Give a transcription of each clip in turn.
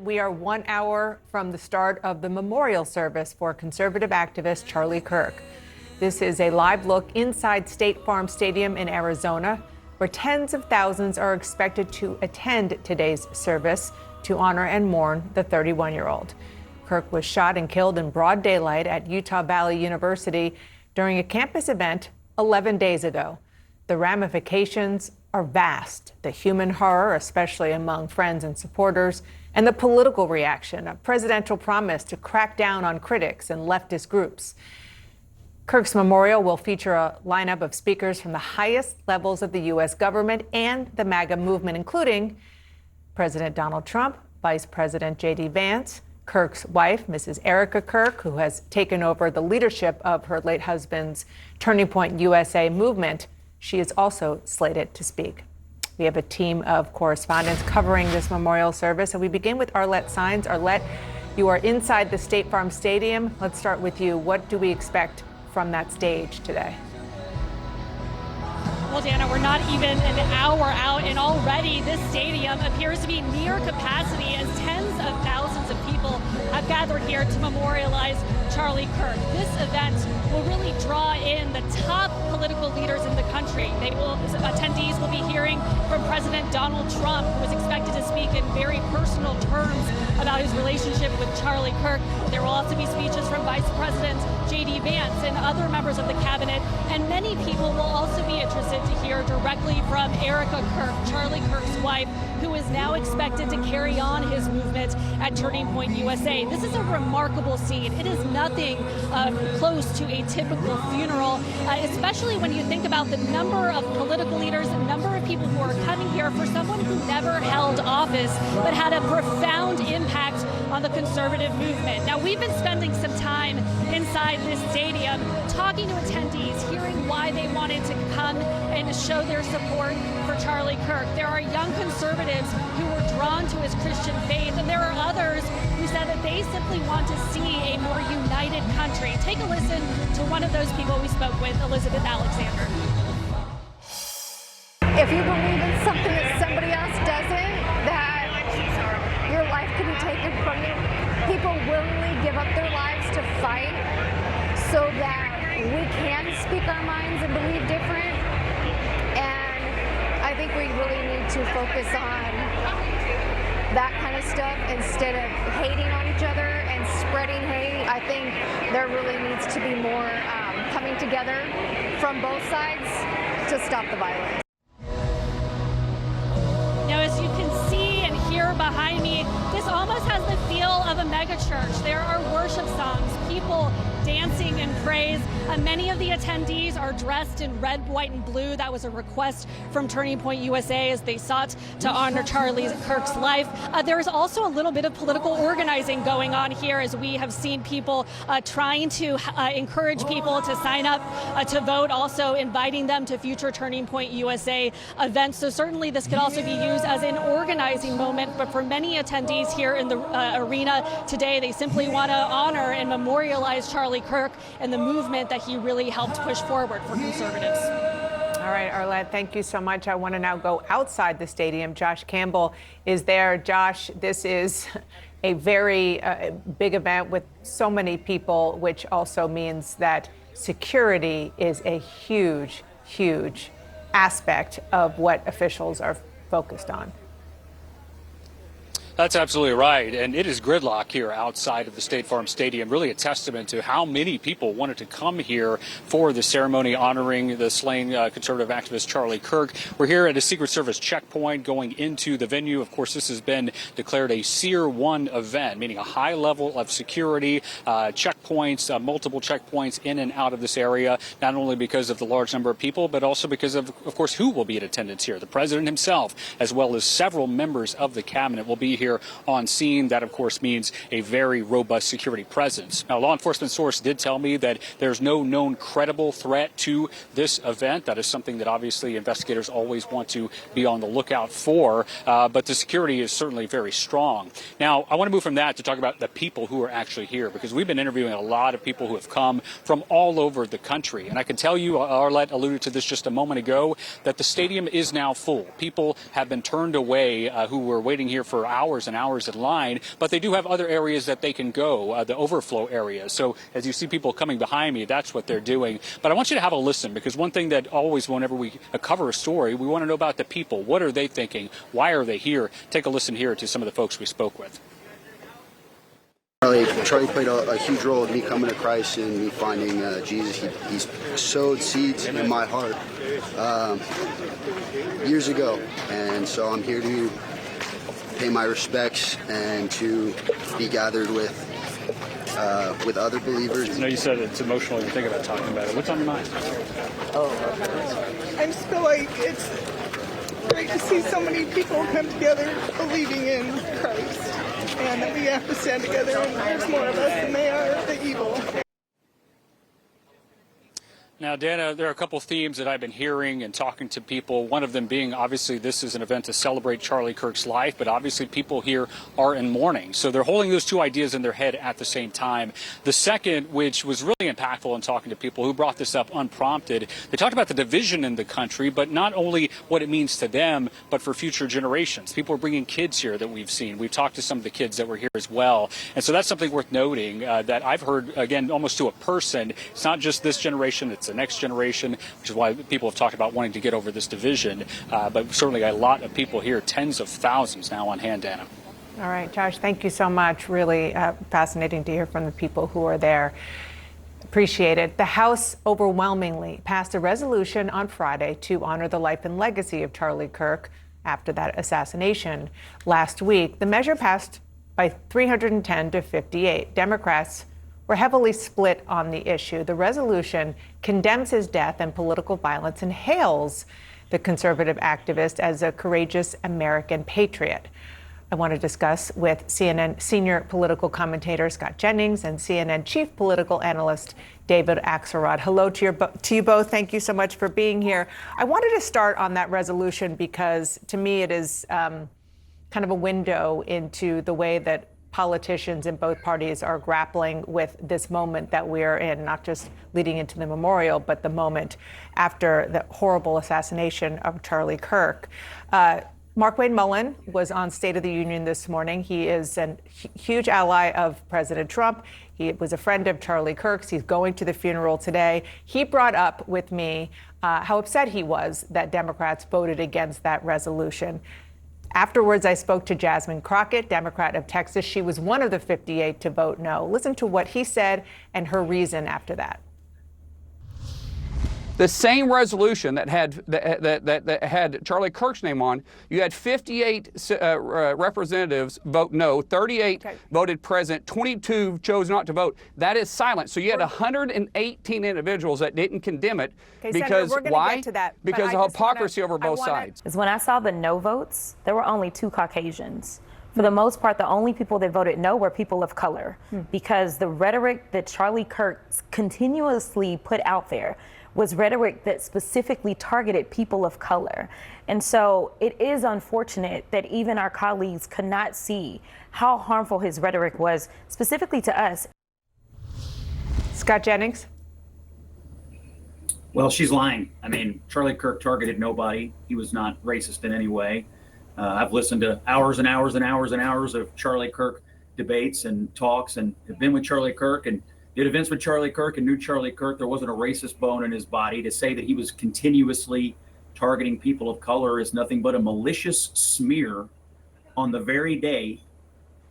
We are 1 hour from the start of the memorial service for conservative activist Charlie Kirk. This is a live look inside State Farm Stadium in Arizona, where tens of thousands are expected to attend today's service to honor and mourn the 31-year-old. Kirk was shot and killed in broad daylight at Utah Valley University during a campus event 11 days ago. The ramifications are vast. The human horror, especially among friends and supporters, and the political reaction, a presidential promise to crack down on critics and leftist groups. Kirk's memorial will feature a lineup of speakers from the highest levels of the U.S. government and the MAGA movement, including President Donald Trump, Vice President J.D. Vance, Kirk's wife, Mrs. Erica Kirk, who has taken over the leadership of her late husband's Turning Point USA movement. She is also slated to speak. We have a team of correspondents covering this memorial service, and we begin with Arlette Saenz. Arlette, you are inside the State Farm Stadium. Let's start with you. What do we expect from that stage today? Well, Dana, we're not even an hour out, and already this stadium appears to be near capacity as tens of thousands of people have gathered here to memorialize Charlie Kirk. This event will really draw in the top political leaders in the country. Attendees will be hearing from President Donald Trump, who is expected to speak in very personal terms about his relationship with Charlie Kirk. There will also be speeches from Vice President J.D. Vance and other members of the cabinet, and many people will also be interested to hear directly from Erica Kirk, Charlie Kirk's wife, who is now expected to carry on his movement at Turning Point USA. This is a remarkable scene. It is nothing close to a typical funeral, especially when you think about the number of political leaders, the number of people who are coming here for someone who never held office but had a profound impact on the conservative movement. Now, we've been spending some time inside this stadium talking to attendees, hearing why they wanted to come and show their support for Charlie Kirk. There are young conservatives who were drawn to his Christian faith, and there are others who said that they simply want to see a more united country. Take a listen to one of those people we spoke with, Elizabeth Alexander. If you believe in something that somebody else doesn't, that your life can be taken from you, people willingly give up their lives to fight so that we can speak our minds and believe different. And I think we really need to focus on that kind of stuff instead of hating on each other and spreading hate. I think there really needs to be more coming together from both sides to stop the violence. Now, as you can see and hear behind me, this almost has the feel of a mega church. There are worship songs, people dancing in praise. Many of the attendees are dressed in red, white, and blue. That was a request from Turning Point USA as they sought to honor Charlie Kirk's life. There is also a little bit of political organizing going on here, as we have seen people trying to encourage people to sign up to vote, also inviting them to future Turning Point USA events. So certainly this could also be used as an organizing moment, but for many attendees here in the arena today, they simply want to honor and memorialize Charlie Kirk and the movement that he really helped push forward for conservatives. All right, Arlette, thank you so much. I want to now go outside the stadium. Josh Campbell is there. Josh, this is a very big event with so many people, which also means that security is a huge, huge aspect of what officials are focused on. That's absolutely right. And it is gridlock here outside of the State Farm Stadium, really a testament to how many people wanted to come here for the ceremony honoring the slain conservative activist Charlie Kirk. We're here at a Secret Service checkpoint going into the venue. Of course, this has been declared a Tier 1 event, meaning a high level of security, checkpoints, multiple checkpoints in and out of this area, not only because of the large number of people, but also because of course, who will be in attendance here. The president himself, as well as several members of the cabinet, will be here on scene. That, of course, means a very robust security presence. Now, a law enforcement source did tell me that there's no known credible threat to this event. That is something that obviously investigators always want to be on the lookout for, but the security is certainly very strong. Now, I want to move from that to talk about the people who are actually here, because we've been interviewing a lot of people who have come from all over the country. And I can tell you, Arlette alluded to this just a moment ago, that the stadium is now full. People have been turned away who were waiting here for hours hours and hours in line, but they do have other areas that they can go, the overflow areas. So as you see people coming behind me, that's what they're doing. But I want you to have a listen, because one thing that always, whenever we cover a story, we want to know about the people. What are they thinking? Why are they here? Take a listen here to some of the folks we spoke with. Charlie played a huge role in me coming to Christ and me finding Jesus. He's sowed seeds in my heart years ago, and so I'm here to pay my respects and to be gathered with other believers. I know you said it's emotional. You think about talking about it. What's on your mind? I just feel like it's great to see so many people come together believing in Christ, and that we have to stand together, and there's more of us than they are the evil. Now, Dana, there are a couple themes that I've been hearing and talking to people, one of them being, obviously, this is an event to celebrate Charlie Kirk's life, but obviously people here are in mourning. So they're holding those two ideas in their head at the same time. The second, which was really impactful in talking to people who brought this up unprompted, they talked about the division in the country, but not only what it means to them, but for future generations. People are bringing kids here that we've seen. We've talked to some of the kids that were here as well. And so that's something worth noting that I've heard, again, almost to a person. It's not just this generation, it's the next generation, which is why people have talked about wanting to get over this division. But certainly a lot of people here, tens of thousands now on hand, Dana. All right, Josh, thank you so much. Really fascinating to hear from the people who are there. Appreciate it. The House overwhelmingly passed a resolution on Friday to honor the life and legacy of Charlie Kirk after that assassination last week. The measure passed by 310 to 58. Democrats were heavily split on the issue. The resolution condemns his death and political violence and hails the conservative activist as a courageous American patriot. I want to discuss with CNN senior political commentator Scott Jennings and CNN chief political analyst David Axelrod. Hello to you both. Thank you so much for being here. I wanted to start on that resolution because to me it is kind of a window into the way that politicians in both parties are grappling with this moment that we're in, not just leading into the memorial, but the moment after the horrible assassination of Charlie Kirk. Markwayne Mullin was on State of the Union this morning. He is a huge ally of President Trump. He was a friend of Charlie Kirk's. He's going to the funeral today. He brought up with me how upset he was that Democrats voted against that resolution. Afterwards, I spoke to Jasmine Crockett, Democrat of Texas. She was one of the 58 to vote no. Listen to what he said and her reason after that. The same resolution that had Charlie Kirk's name on, you had 58 representatives vote no, 38 voted present, 22 chose not to vote. That is silent. So you had 118 individuals that didn't condemn it because Senator, why? Get to that, because of hypocrisy over both sides. Is when I saw the no votes, there were only 2 Caucasians. For the most part, the only people that voted no were people of color, because the rhetoric that Charlie Kirk continuously put out there was rhetoric that specifically targeted people of color. And so it is unfortunate that even our colleagues could not see how harmful his rhetoric was, specifically to us. Scott Jennings. Well, she's lying. I mean, Charlie Kirk targeted nobody. He was not racist in any way. I've listened to hours and hours and hours and hours of Charlie Kirk debates and talks, and have been with Charlie Kirk and did events with Charlie Kirk and knew Charlie Kirk. There wasn't a racist bone in his body. To say that he was continuously targeting people of color is nothing but a malicious smear on the very day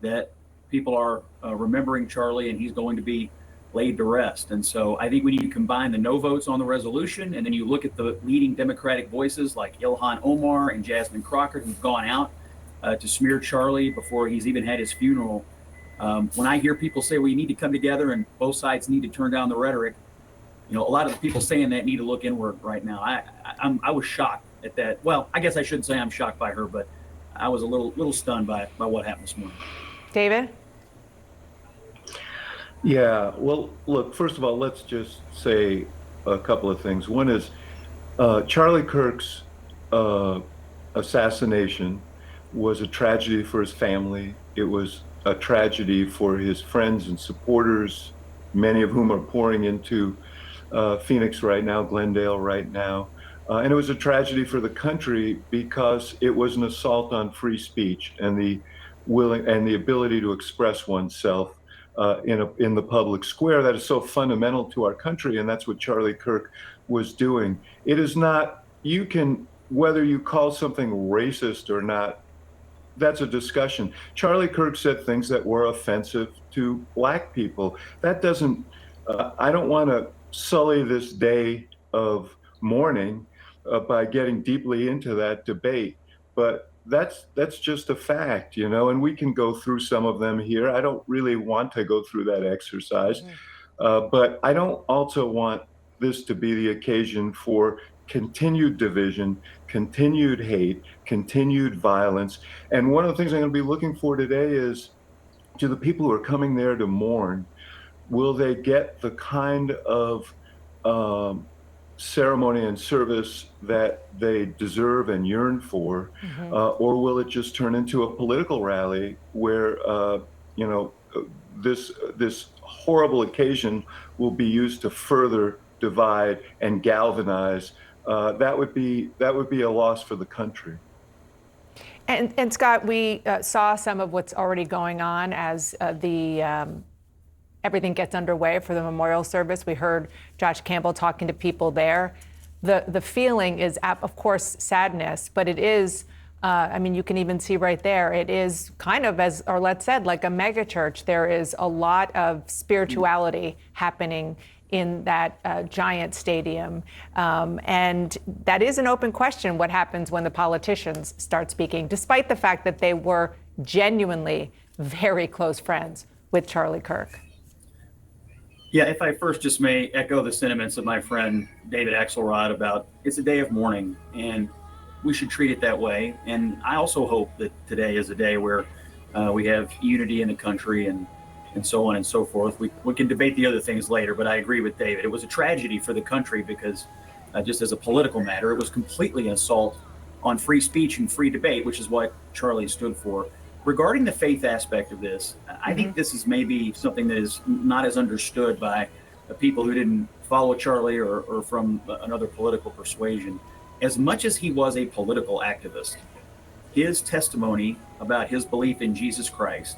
that people are remembering Charlie and he's going to be laid to rest. And so I think we need to combine the no votes on the resolution, and then you look at the leading Democratic voices like Ilhan Omar and Jasmine Crockett, who've gone out to smear Charlie before he's even had his funeral. When I hear people say we need to come together and both sides need to turn down the rhetoric, you know, a lot of the people saying that need to look inward right now. I was shocked at that. Well, I guess I shouldn't say I'm shocked by her, but I was a little stunned by what happened this morning. David? Yeah, well, look, first of all, let's just say a couple of things. One is Charlie Kirk's assassination was a tragedy for his family. It was a tragedy for his friends and supporters, many of whom are pouring into Phoenix right now, Glendale right now. And it was a tragedy for the country because it was an assault on free speech. And the willing and the ability to express oneself in the public square that is so fundamental to our country, and that's what Charlie Kirk was doing. It is not, you can, whether you call something racist or not, that's a discussion. Charlie Kirk said things that were offensive to black people. That doesn't, I don't want to sully this day of mourning by getting deeply into that debate, but that's just a fact, you know, and we can go through some of them here. I don't really want to go through that exercise, but I don't also want this to be the occasion for continued division, continued hate, continued violence. And one of the things I'm going to be looking for today is, to the people who are coming there to mourn, will they get the kind of ceremony and service that they deserve and yearn for, or will it just turn into a political rally where you know, this horrible occasion will be used to further divide and galvanize? That would be a loss for the country. And Scott, we saw some of what's already going on as everything gets underway for the memorial service. We heard Josh Campbell talking to people there. The feeling is, of course, sadness, but it is, I mean, you can even see right there, it is kind of, as Arlette said, like a mega church. There is a lot of spirituality happening in that giant stadium. And that is an open question, what happens when the politicians start speaking, despite the fact that they were genuinely very close friends with Charlie Kirk. Yeah, if I first just may echo the sentiments of my friend David Axelrod about it's a day of mourning and we should treat it that way. And I also hope that today is a day where we have unity in the country and so on and so forth. We can debate the other things later, but I agree with David. It was a tragedy for the country because just as a political matter, it was completely an assault on free speech and free debate, which is what Charlie stood for. Regarding the faith aspect of this, I think this is maybe something that is not as understood by the people who didn't follow Charlie or from another political persuasion. As much as he was a political activist, his testimony about his belief in Jesus Christ,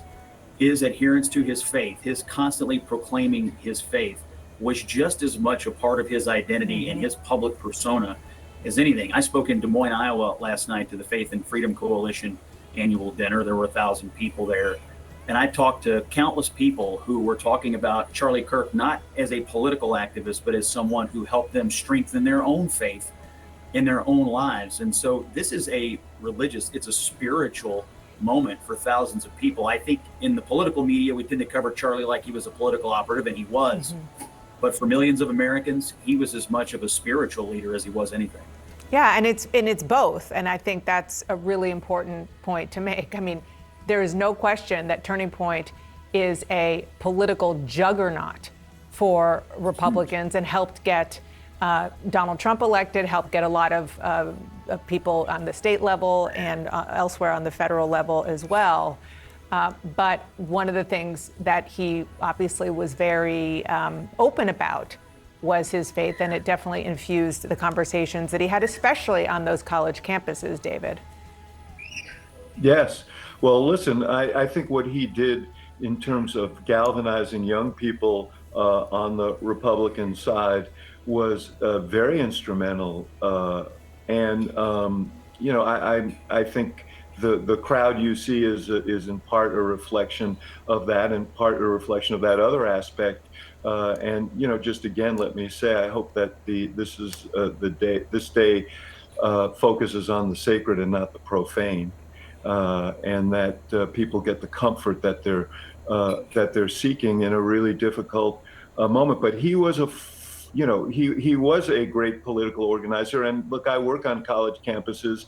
his adherence to his faith, his constantly proclaiming his faith, was just as much a part of his identity and his public persona as anything. I spoke in Des Moines, Iowa last night to the Faith and Freedom Coalition annual dinner. There were 1,000 people there. And I talked to countless people who were talking about Charlie Kirk, not as a political activist, but as someone who helped them strengthen their own faith in their own lives. And so this is a religious, it's a spiritual moment for thousands of people. I think in the political media, we tend to cover Charlie like he was a political operative, and he was. But for millions of Americans, he was as much of a spiritual leader as he was anything. Yeah, and it's both, and I think that's a really important point to make. I mean, there is no question that Turning Point is a political juggernaut for Republicans and helped get Donald Trump elected, helped get a lot of people on the state level and elsewhere on the federal level as well. But one of the things that he obviously was very open about was his faith, and it definitely infused the conversations that he had, especially on those college campuses, David. Yes. Well, listen, I think what he did in terms of galvanizing young people on the Republican side was very instrumental. And you know, I think the crowd you see is in part a reflection of that, and part a reflection of that other aspect. And you know, just again, let me say, I hope that this day focuses on the sacred and not the profane, and that people get the comfort that they're seeking in a really difficult moment. But he was he was a great political organizer. And look, I work on college campuses,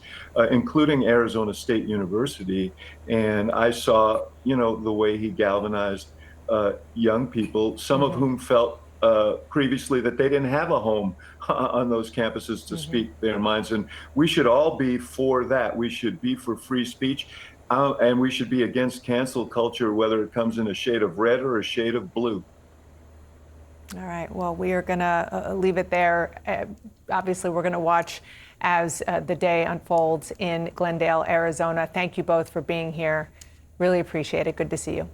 including Arizona State University, and I saw, the way he galvanized young people, some of whom felt previously that they didn't have a home on those campuses to speak their minds. And we should all be for that. We should be for free speech, and we should be against cancel culture, whether it comes in a shade of red or a shade of blue. All right. Well, we are going to leave it there. Obviously, we're going to watch as the day unfolds in Glendale, Arizona. Thank you both for being here. Really appreciate it. Good to see you.